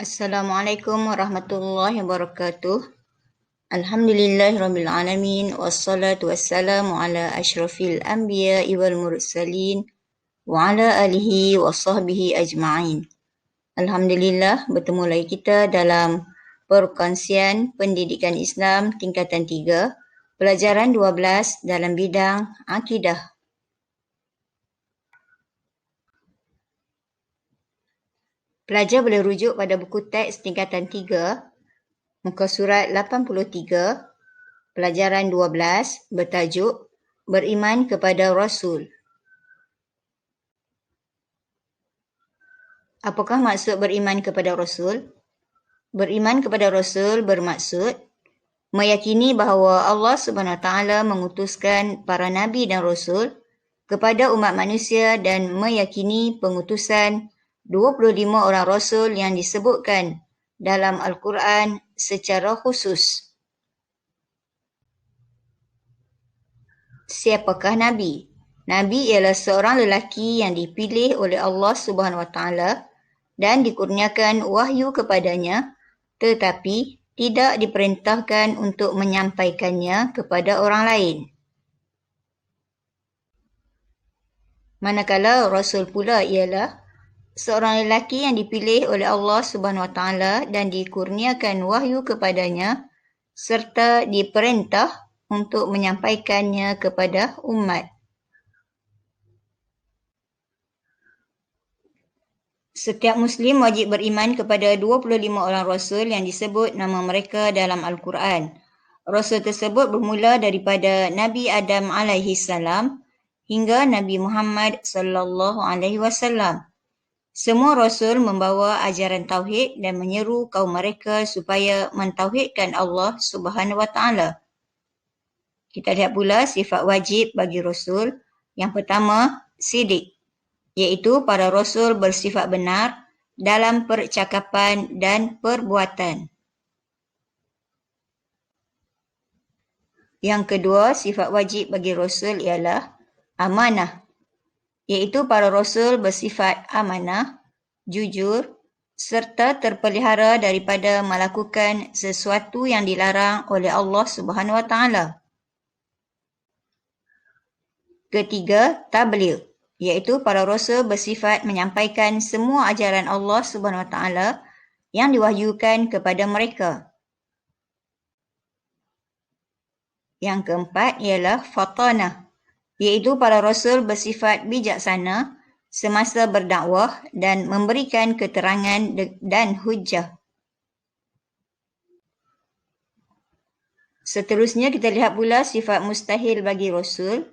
Assalamualaikum warahmatullahi wabarakatuh. Alhamdulillahirabbil alamin wassalatu wassalamu ala asyrafil anbiya'i wal mursalin wa ala alihi wa sahbihi ajma'in. Alhamdulillah, bertemu lagi kita dalam perkongsian pendidikan Islam tingkatan 3, pelajaran 12 dalam bidang akidah. Pelajar boleh rujuk pada buku teks tingkatan 3, muka surat 83, pelajaran 12 bertajuk Beriman kepada Rasul. Apakah maksud beriman kepada Rasul? Beriman kepada Rasul bermaksud meyakini bahawa Allah SWT mengutuskan para Nabi dan Rasul kepada umat manusia dan meyakini pengutusan 25 orang Rasul yang disebutkan dalam Al-Quran secara khusus. Siapakah Nabi? Nabi ialah seorang lelaki yang dipilih oleh Allah SWT dan dikurniakan wahyu kepadanya, tetapi tidak diperintahkan untuk menyampaikannya kepada orang lain. Manakala Rasul pula ialah seorang lelaki yang dipilih oleh Allah SWT dan dikurniakan wahyu kepadanya serta diperintah untuk menyampaikannya kepada umat. Setiap Muslim wajib beriman kepada 25 orang Rasul yang disebut nama mereka dalam Al-Quran. Rasul tersebut bermula daripada Nabi Adam AS hingga Nabi Muhammad SAW. Semua Rasul membawa ajaran Tauhid dan menyeru kaum mereka supaya mentauhidkan Allah SWT. Kita lihat pula sifat wajib bagi Rasul. Yang pertama, sidik, iaitu para Rasul bersifat benar dalam percakapan dan perbuatan. Yang kedua, sifat wajib bagi Rasul ialah amanah, iaitu para Rasul bersifat amanah, jujur, serta terpelihara daripada melakukan sesuatu yang dilarang oleh Allah SWT. Ketiga, tabligh, iaitu para Rasul bersifat menyampaikan semua ajaran Allah SWT yang diwahyukan kepada mereka. Yang keempat ialah fatanah, iaitu para Rasul bersifat bijaksana semasa berdakwah dan memberikan keterangan dan hujjah. Seterusnya kita lihat pula sifat mustahil bagi Rasul.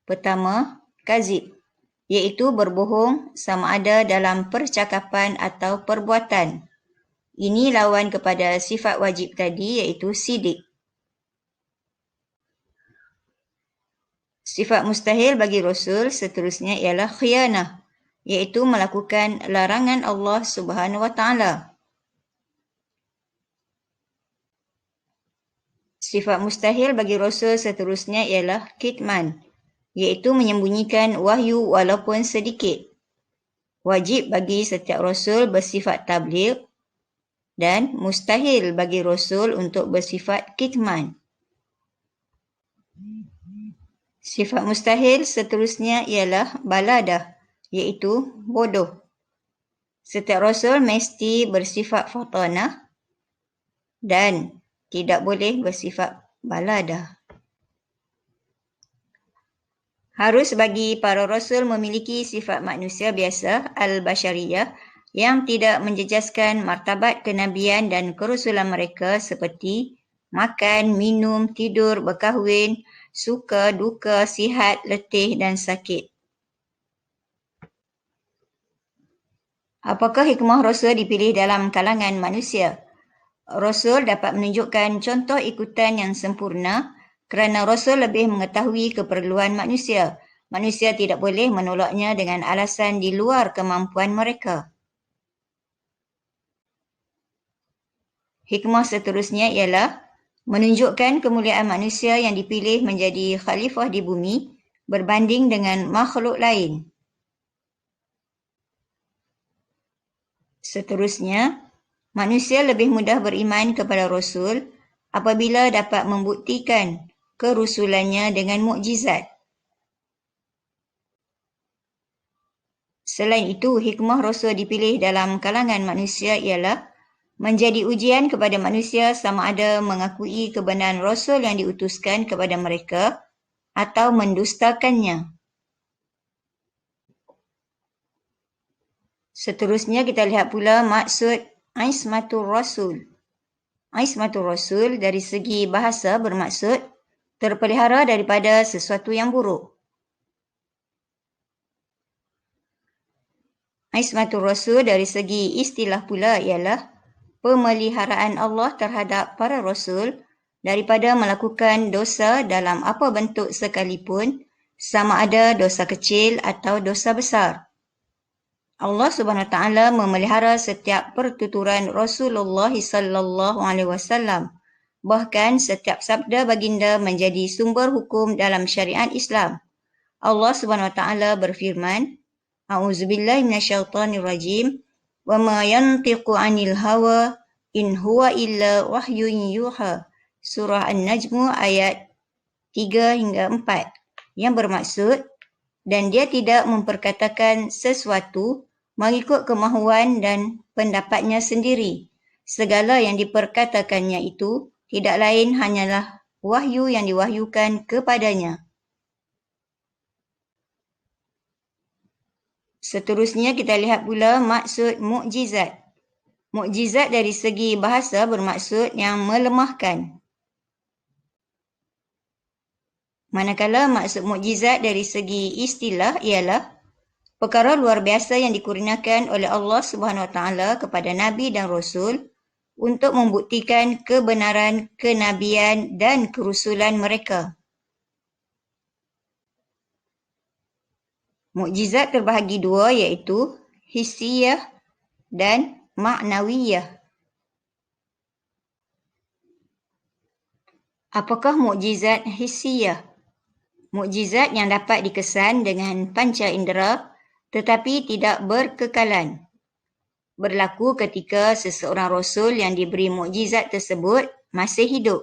Pertama, kazib, iaitu berbohong sama ada dalam percakapan atau perbuatan. Ini lawan kepada sifat wajib tadi iaitu sidik. Sifat mustahil bagi Rasul seterusnya ialah khianah, iaitu melakukan larangan Allah SWT. Sifat mustahil bagi Rasul seterusnya ialah kitman, iaitu menyembunyikan wahyu walaupun sedikit. Wajib bagi setiap Rasul bersifat tabligh dan mustahil bagi Rasul untuk bersifat kitman. Sifat mustahil seterusnya ialah baladah, iaitu bodoh. Setiap Rasul mesti bersifat fatanah dan tidak boleh bersifat baladah. Harus bagi para Rasul memiliki sifat manusia biasa, al-bashariyah, yang tidak menjejaskan martabat kenabian dan kerasulan mereka seperti makan, minum, tidur, berkahwin, suka, duka, sihat, letih dan sakit. Apakah hikmah Rasul dipilih dalam kalangan manusia? Rasul dapat menunjukkan contoh ikutan yang sempurna kerana Rasul lebih mengetahui keperluan manusia. Manusia tidak boleh menolaknya dengan alasan di luar kemampuan mereka. Hikmah seterusnya ialah menunjukkan kemuliaan manusia yang dipilih menjadi khalifah di bumi berbanding dengan makhluk lain. Seterusnya, Manusia lebih mudah beriman kepada Rasul apabila dapat membuktikan kerusulannya dengan mukjizat. Selain itu, hikmah Rasul dipilih dalam kalangan manusia ialah menjadi ujian kepada manusia sama ada mengakui kebenaran Rasul yang diutuskan kepada mereka atau mendustakannya. Seterusnya kita lihat pula maksud Ismatul Rasul. Ismatul Rasul dari segi bahasa bermaksud terpelihara daripada sesuatu yang buruk. Ismatul Rasul dari segi istilah pula ialah pemeliharaan Allah terhadap para Rasul daripada melakukan dosa dalam apa bentuk sekalipun, sama ada dosa kecil atau dosa besar. Allah Subhanahu Wa Taala memelihara setiap pertuturan Rasulullah sallallahu alaihi wasallam. Bahkan setiap sabda baginda menjadi sumber hukum dalam syariat Islam. Allah Subhanahu Wa Taala berfirman, A'udzubillahi minasyaitonirrajim, wa ma yantiqu 'anil hawa in huwa illa wahyun yuha. Surah An-Najm ayat 3 hingga 4, yang bermaksud, dan dia tidak memperkatakan sesuatu mengikut kemahuan dan pendapatnya sendiri. Segala yang diperkatakannya itu tidak lain hanyalah wahyu yang diwahyukan kepadanya. Seterusnya kita lihat pula maksud mukjizat. Mukjizat dari segi bahasa bermaksud yang melemahkan. Manakala maksud mukjizat dari segi istilah ialah perkara luar biasa yang dikurniakan oleh Allah Subhanahu Wa Taala kepada Nabi dan Rasul untuk membuktikan kebenaran kenabian dan kerusulan mereka. Mukjizat terbahagi dua, iaitu hissiyah dan ma'nawiyah. Apakah mukjizat hissiyah? Mukjizat yang dapat dikesan dengan panca indera tetapi tidak berkekalan. Berlaku ketika seseorang Rasul yang diberi mukjizat tersebut masih hidup.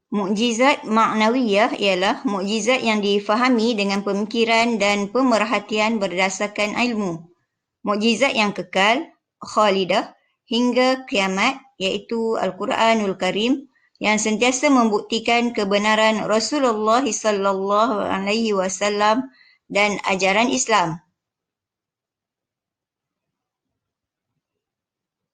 Mukjizat ma'nawiyah ialah mukjizat yang difahami dengan pemikiran dan pemerhatian berdasarkan ilmu. Mukjizat yang kekal, khalidah, hingga kiamat, iaitu Al-Quranul Karim, yang sentiasa membuktikan kebenaran Rasulullah sallallahu alaihi wasallam dan ajaran Islam.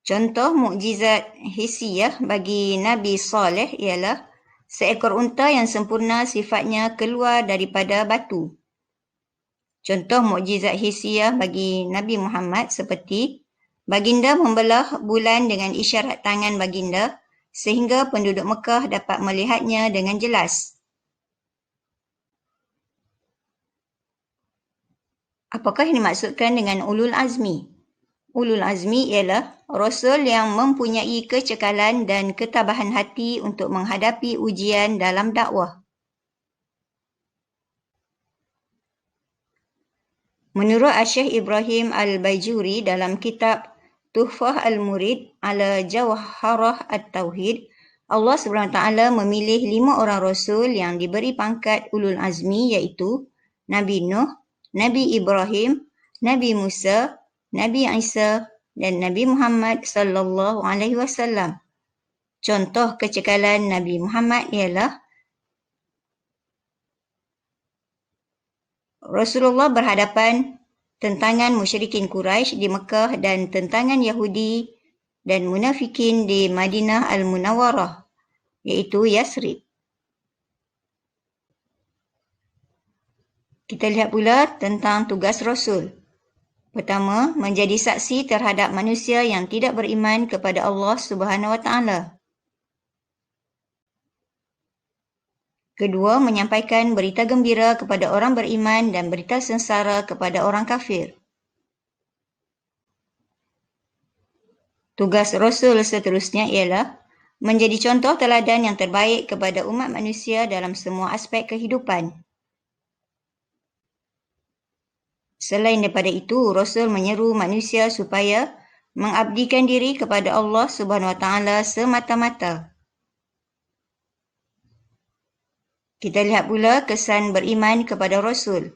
Contoh mukjizat hissiyah bagi Nabi Saleh ialah seekor unta yang sempurna sifatnya keluar daripada batu. Contoh mukjizat hissiyah bagi Nabi Muhammad seperti baginda membelah bulan dengan isyarat tangan baginda sehingga penduduk Mekah dapat melihatnya dengan jelas. Apakah yang dimaksudkan dengan ulul azmi? Ulul azmi ialah Rasul yang mempunyai kecekalan dan ketabahan hati untuk menghadapi ujian dalam dakwah. Menurut Syekh Ibrahim Al-Bajuri dalam kitab Tuhfah Al-Murid ala Jawharah At-Tauhid, Allah SWT memilih 5 orang Rasul yang diberi pangkat ulul azmi, iaitu Nabi Nuh, Nabi Ibrahim, Nabi Musa, Nabi Isa dan Nabi Muhammad sallallahu alaihi wasallam. Contoh kecekalan Nabi Muhammad ialah Rasulullah berhadapan tentangan musyrikin Quraisy di Mekah dan tentangan Yahudi dan munafikin di Madinah Al-Munawwarah, iaitu Yasrib. Kita lihat pula tentang tugas Rasul. Pertama, menjadi saksi terhadap manusia yang tidak beriman kepada Allah Subhanahu Wa Taala. Kedua, menyampaikan berita gembira kepada orang beriman dan berita sengsara kepada orang kafir. Tugas Rasul seterusnya ialah menjadi contoh teladan yang terbaik kepada umat manusia dalam semua aspek kehidupan. Selain daripada itu, Rasul menyeru manusia supaya mengabdikan diri kepada Allah Subhanahu Wa Taala semata-mata. Kita lihat pula kesan beriman kepada Rasul.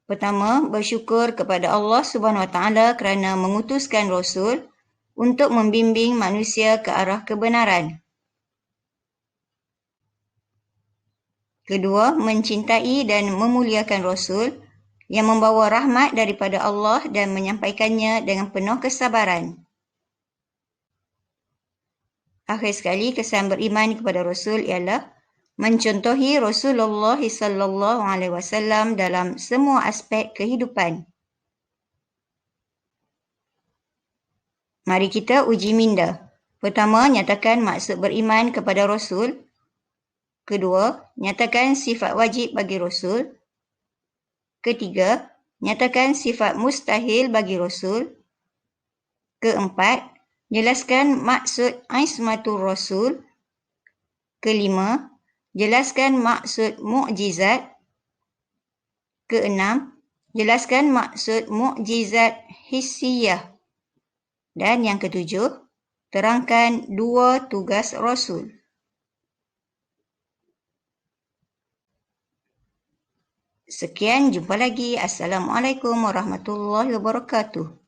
Pertama, bersyukur kepada Allah Subhanahu Wa Taala kerana mengutuskan Rasul untuk membimbing manusia ke arah kebenaran. Kedua, mencintai dan memuliakan Rasul yang membawa rahmat daripada Allah dan menyampaikannya dengan penuh kesabaran. Akhir sekali, kesan beriman kepada Rasul ialah mencontohi Rasulullah SAW dalam semua aspek kehidupan. Mari kita uji minda. Pertama, nyatakan maksud beriman kepada Rasul. Kedua, nyatakan sifat wajib bagi Rasul. Ketiga, nyatakan sifat mustahil bagi Rasul. Keempat, jelaskan maksud ismatul Rasul. Kelima, jelaskan maksud mukjizat. Keenam, jelaskan maksud mukjizat hissiyah. Dan yang ketujuh, terangkan dua tugas Rasul. Sekian, jumpa lagi. Assalamualaikum warahmatullahi wabarakatuh.